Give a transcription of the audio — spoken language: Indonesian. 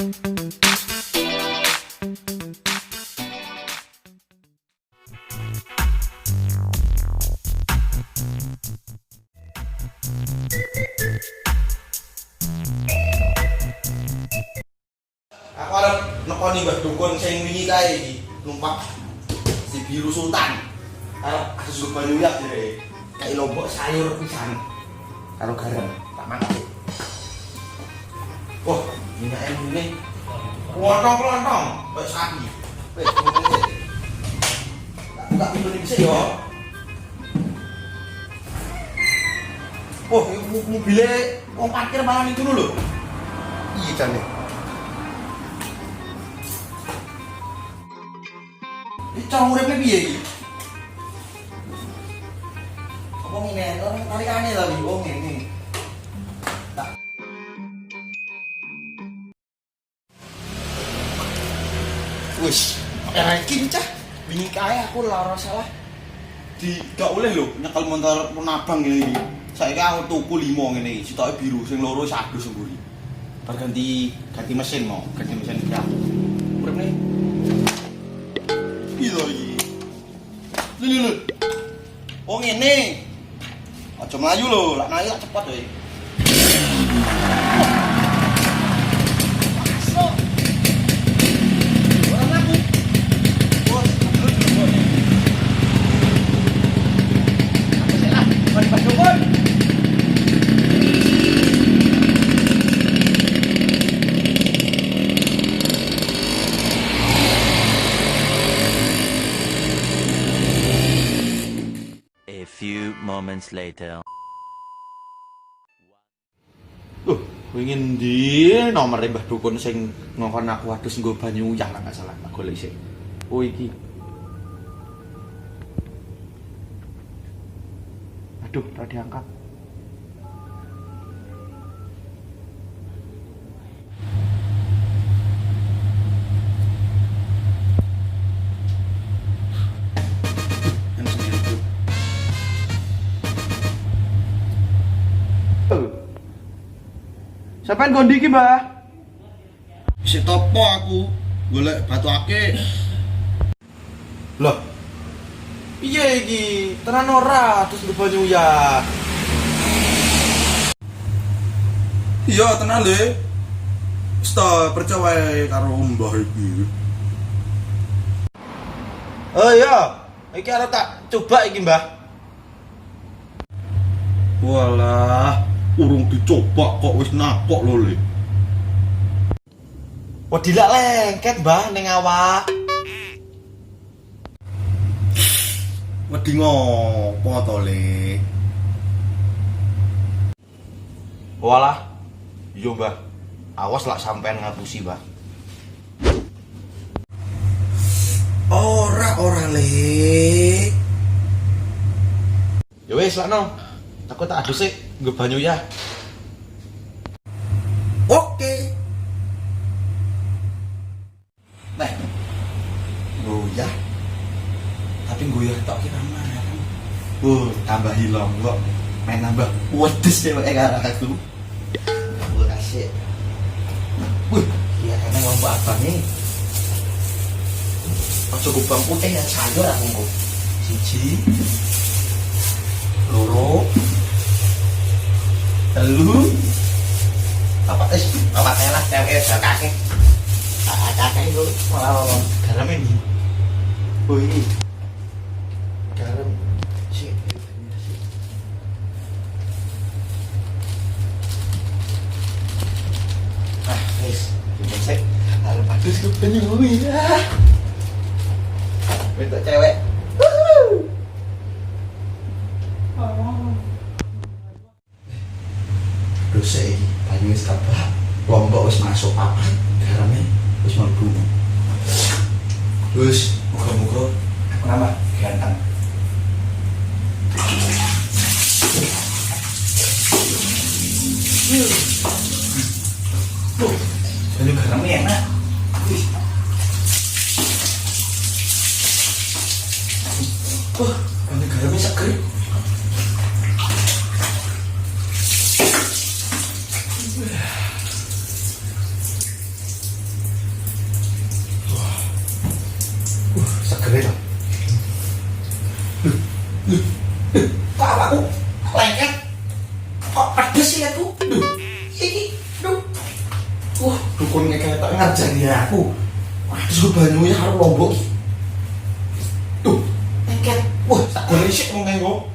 Aku arep nekoni Mbah Dukun sing wingi kae iki, numpak si Biru Sultan. Arep asus banyu ya jere. Kayak lombok sayur pisan. Karo garam, tak makan. Wah, minyak ini. Klontong-klontong, kayak sapi. Wes, ngomong. Tak pintu iki sik yo. Oh, mobilnya wong parkir malah itu lho. Iya jane. Iki cara uripne piye iki? Apa ngene, orang tarikane lho iki, wong ngene. Tak. Wis, iki cah. Wingi kae aku lara salah. Gak oleh lho nyekel motor penabang ngene iki. Saiki aku tuku 5 ngene iki, sitoke biru sing loro wis adus mburi. Bar ganti mesin mau, ganti mesin ya. Uripne. Iya iki. Lho. Oh ngene. Aja mlayu lho, lak mlayu lak cepet wae. A few moments later. Wingi ndi nomere Mbah Dukun sing ngongkon aku adus nggo banyu uyah lah gak salah, tak golek sik. Oh iki. Aduh, ora diangkat. Sampeyan gondi iki, Mbah? Sik topo aku golek batu akeh. Loh. Piye iki? Tenan ora terus banyu ya. Iya, tenan le. Sta percaya karo Mbah iki. Oh iya, iki arep tak coba iki, Mbah. Walah, urung dicoba kok wis nakok lho le. Wah dilak lengket Mbah ning awak. Wedi ngopo to le? Walah. Iya Mbah. Awas lak sampean ngapusi, Mbah. Ora le. Ya wis lakno. Aku tak adus sik nggo banyu ya. Oke. Nah. Goyah. Tapi goyah tok ki mana. Tambah hilong kok. Main nambah wedhus dheweke karo aku. Aku kasih. Iya enak ngombe abang nih. Ojo kubang putih ya sayur aku nggo. Siji. Loro. Telu. Apa telah cewek kakek. Kakek itu malah garam ini. Oh ini. Garam. Sik. Ah, wis. Sik. Arep adus ke banyu ya. Bentuk cewek. Dosa iki banyu wis kabah. Lombok wis masuk papat, garamnya wis mlebu. Terus muga-muga aku nambah ganteng. Banyu garamnya enak. Banyu garamnya seger. Kok awakku lengket? Kok pedes ya aku? Duh, iki, duh. Dukun kayak tak ngajari aku. Waduh, banyunya harus lombok. Duh, lengket. Wah, tak golek sik wong kanggo.